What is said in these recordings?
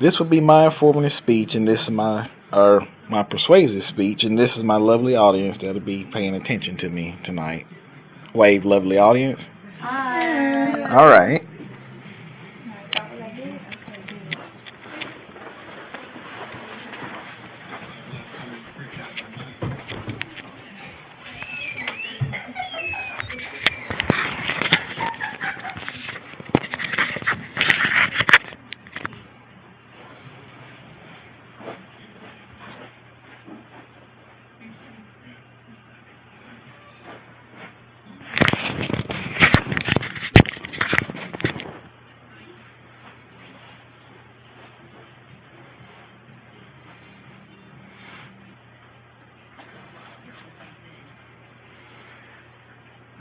This would be my informative speech, and this is my persuasive speech, and this is my lovely audience that'll be paying attention to me tonight. Wave, lovely audience. Hi. All right.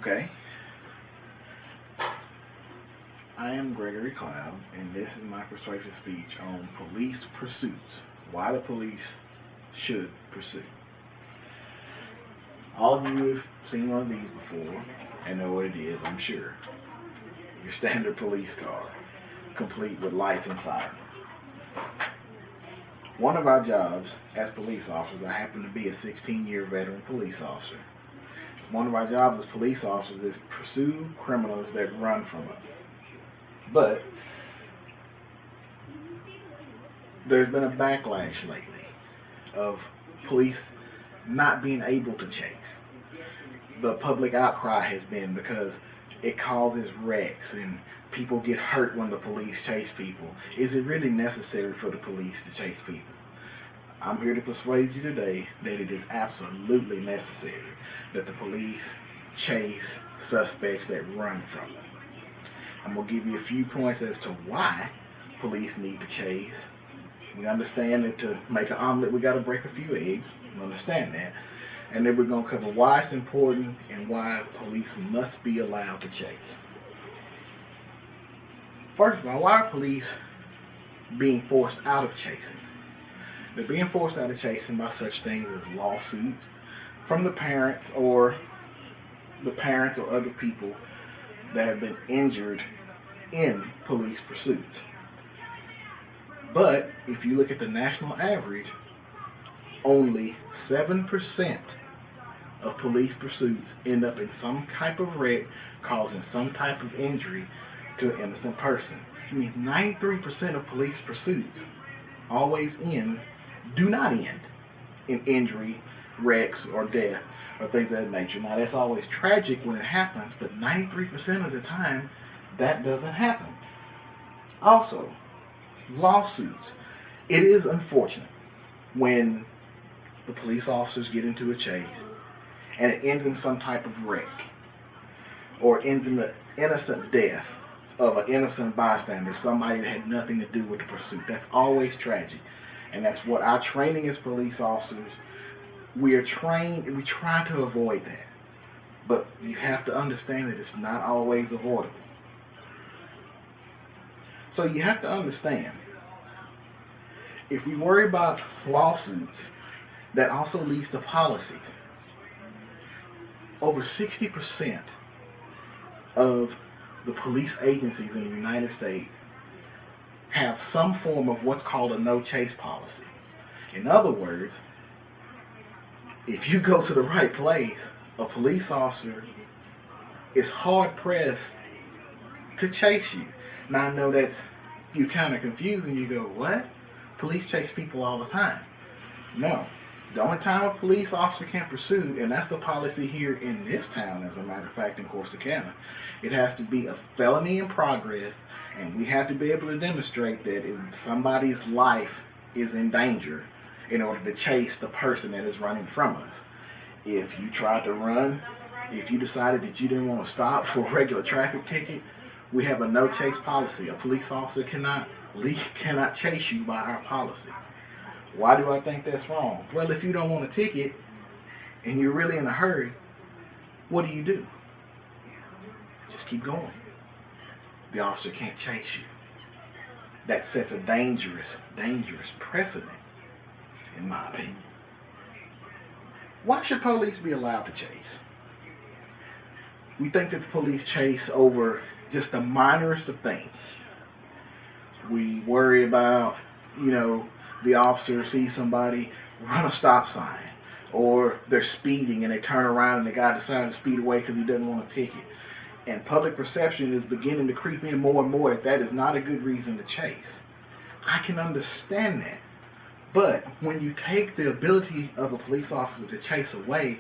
Okay. I am Gregory Cloud, and this is my persuasive speech on police pursuits. Why the police should pursue. All of you have seen one of these before and know what it is, I'm sure. Your standard police car, complete with lights and sirens. One of our jobs as police officers, I happen to be a 16-year veteran police officer. One of our jobs as police officers is to pursue criminals that run from us. But there's been a backlash lately of police not being able to chase. The public outcry has been because it causes wrecks and people get hurt when the police chase people. Is it really necessary for the police to chase people? I'm here to persuade you today that it is absolutely necessary that the police chase suspects that run from them. I'm going to give you a few points as to why police need to chase. We understand that to make an omelet, we got to break a few eggs. We understand that. And then we're going to cover why it's important and why police must be allowed to chase. First of all, why are police being forced out of chasing? They're being forced out of chasing by such things as lawsuits from the parents or other people that have been injured in police pursuits. But if you look at the national average, only 7% of police pursuits end up in some type of wreck causing some type of injury to an innocent person. Which means 93% of police pursuits do not end in injury, wrecks, or death, or things of that nature. Now, that's always tragic when it happens, but 93% of the time, that doesn't happen. Also, lawsuits. It is unfortunate when the police officers get into a chase and it ends in some type of wreck or ends in the innocent death of an innocent bystander, somebody that had nothing to do with the pursuit. That's always tragic. And that's what our training as police officers, we try to avoid that. But you have to understand that it's not always avoidable. So you have to understand, if we worry about lawsuits, that also leads to policy. Over 60% of the police agencies in the United States have some form of what's called a no-chase policy. In other words, if you go to the right place, a police officer is hard-pressed to chase you. Now, I know that you're kind of confused and you go, what? Police chase people all the time. No. The only time a police officer can pursue, and that's the policy here in this town, as a matter of fact, in Corsicana, it has to be a felony in progress, and we have to be able to demonstrate that if somebody's life is in danger in order to chase the person that is running from us. If you tried to run, if you decided that you didn't want to stop for a regular traffic ticket, we have a no-chase policy. A police officer cannot chase you by our policy. Why do I think that's wrong? Well, if you don't want a ticket and you're really in a hurry, what do? Just keep going. The officer can't chase you. That sets a dangerous precedent, in my opinion. Why should police be allowed to chase? We think that the police chase over just the minorest of things. We worry about the officer sees somebody run a stop sign, or they're speeding and they turn around and the guy decides to speed away because he doesn't want a ticket. And public perception is beginning to creep in more and more that is not a good reason to chase. I can understand that. But when you take the ability of a police officer to chase away,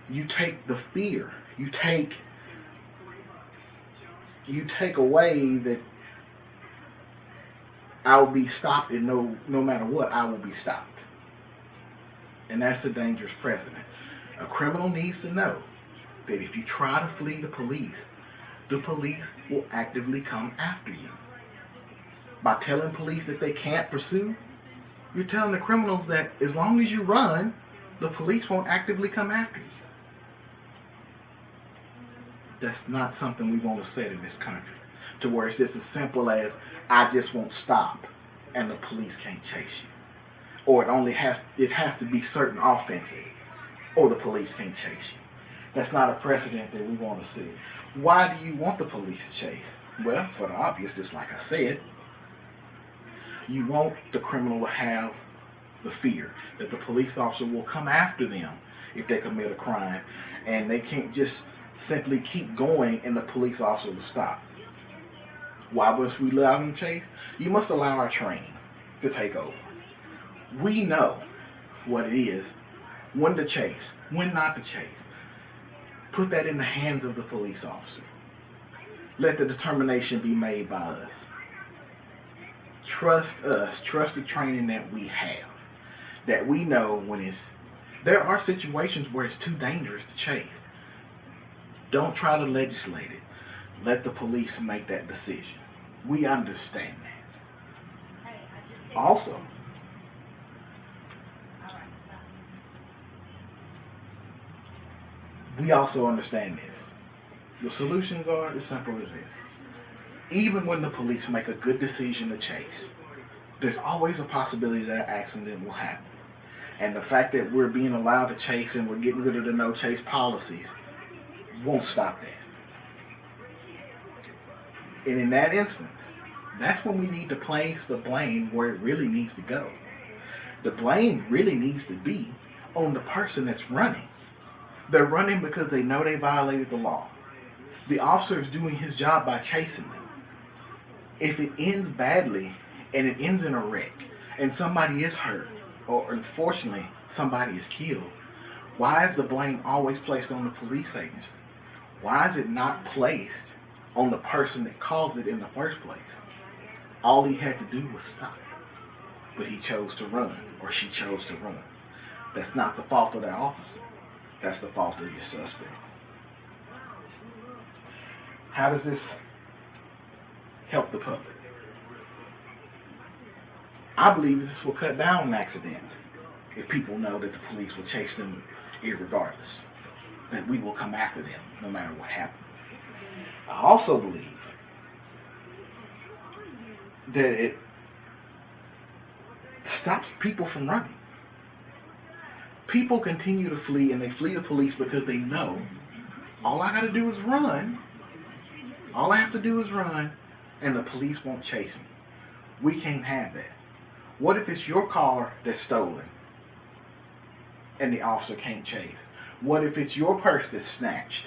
you take the fear. You take away that I will be stopped, and no matter what, I will be stopped. And that's a dangerous precedent. A criminal needs to know that if you try to flee the police will actively come after you. By telling police that they can't pursue, you're telling the criminals that as long as you run, the police won't actively come after you. That's not something we want to set in this country, to where it's just as simple as, I just won't stop and the police can't chase you. Or it has to be certain offenses, or the police can't chase you. That's not a precedent that we want to see. Why do you want the police to chase? Well, for the obvious, just like I said, you want the criminal to have the fear that the police officer will come after them if they commit a crime, and they can't just simply keep going and the police officer will stop. Why must we allow them to chase? You must allow our training to take over. We know what it is, when to chase, when not to chase. Put that in the hands of the police officer. Let the determination be made by us. Trust us. Trust the training that we have. That we know when there are situations where it's too dangerous to chase. Don't try to legislate it. Let the police make that decision. We understand that. Also, we also understand this. The solutions are as simple as this. Even when the police make a good decision to chase, there's always a possibility that an accident will happen. And the fact that we're being allowed to chase and we're getting rid of the no chase policies won't stop that. And in that instance, that's when we need to place the blame where it really needs to go. The blame really needs to be on the person that's running. They're running because they know they violated the law. The officer is doing his job by chasing them. If it ends badly and it ends in a wreck and somebody is hurt, or unfortunately somebody is killed, why is the blame always placed on the police agency? Why is it not placed on the person that caused it in the first place? All he had to do was stop. But he chose to run, or she chose to run. That's not the fault of that officer. That's the fault of your suspect. How does this help the public? I believe this will cut down on accidents if people know that the police will chase them irregardless, that we will come after them no matter what happens. I also believe that it stops people from running. People continue to flee, and they flee the police because they know all I got to do is run. All I have to do is run, and the police won't chase me. We can't have that. What if it's your car that's stolen and the officer can't chase? What if it's your purse that's snatched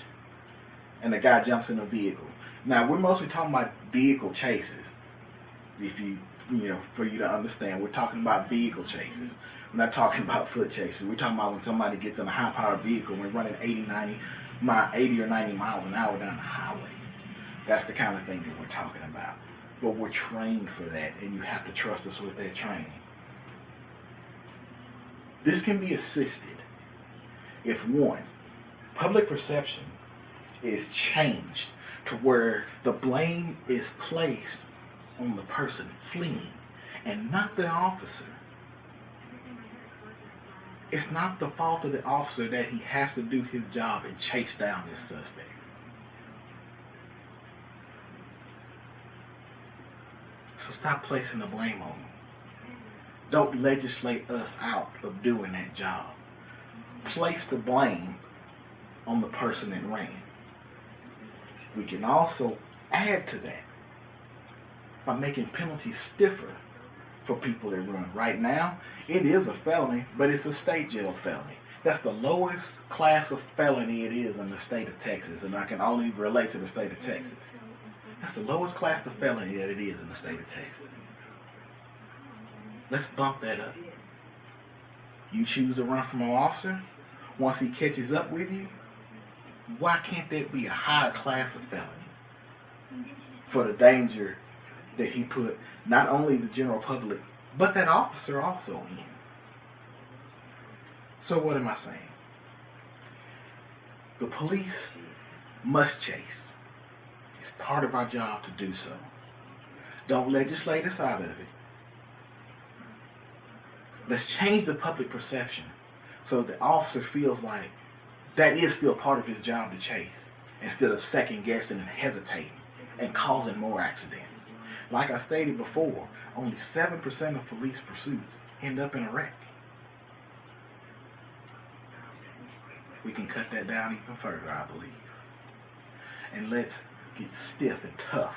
and the guy jumps in a vehicle? Now, we're mostly talking about vehicle chases. If for you to understand, we're talking about vehicle chases. We're not talking about foot chases. We're talking about when somebody gets in a high-powered vehicle and running 80 or 90 miles an hour down the highway. That's the kind of thing that we're talking about. But we're trained for that, and you have to trust us with that training. This can be assisted if, one, public perception is changed to where the blame is placed on the person fleeing and not the officer. It's not the fault of the officer that he has to do his job and chase down this suspect. So stop placing the blame on them. Don't legislate us out of doing that job. Place the blame on the person that ran. We can also add to that by making penalties stiffer for people that run. Right now, it is a felony, but it's a state jail felony. That's the lowest class of felony it is in the state of Texas, and I can only relate to the state of Texas. That's the lowest class of felony that it is in the state of Texas. Let's bump that up. You choose to run from an officer, once he catches up with you, why can't that be a higher class of felony for the danger that he put not only the general public, but that officer also in? So what am I saying? The police must chase. It's part of our job to do so. Don't legislate us out of it. Let's change the public perception so the officer feels like that is still part of his job to chase, instead of second guessing and hesitating and causing more accidents. Like I stated before, only 7% of police pursuits end up in a wreck. We can cut that down even further, I believe. And let's get stiff and tough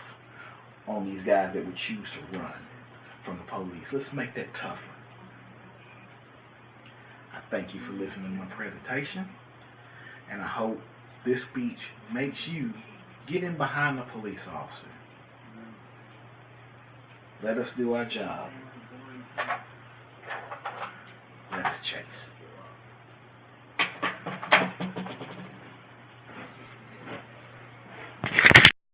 on these guys that would choose to run from the police. Let's make that tougher. I thank you for listening to my presentation, and I hope this speech makes you get in behind the police officer. Let us do our job. Let us chase.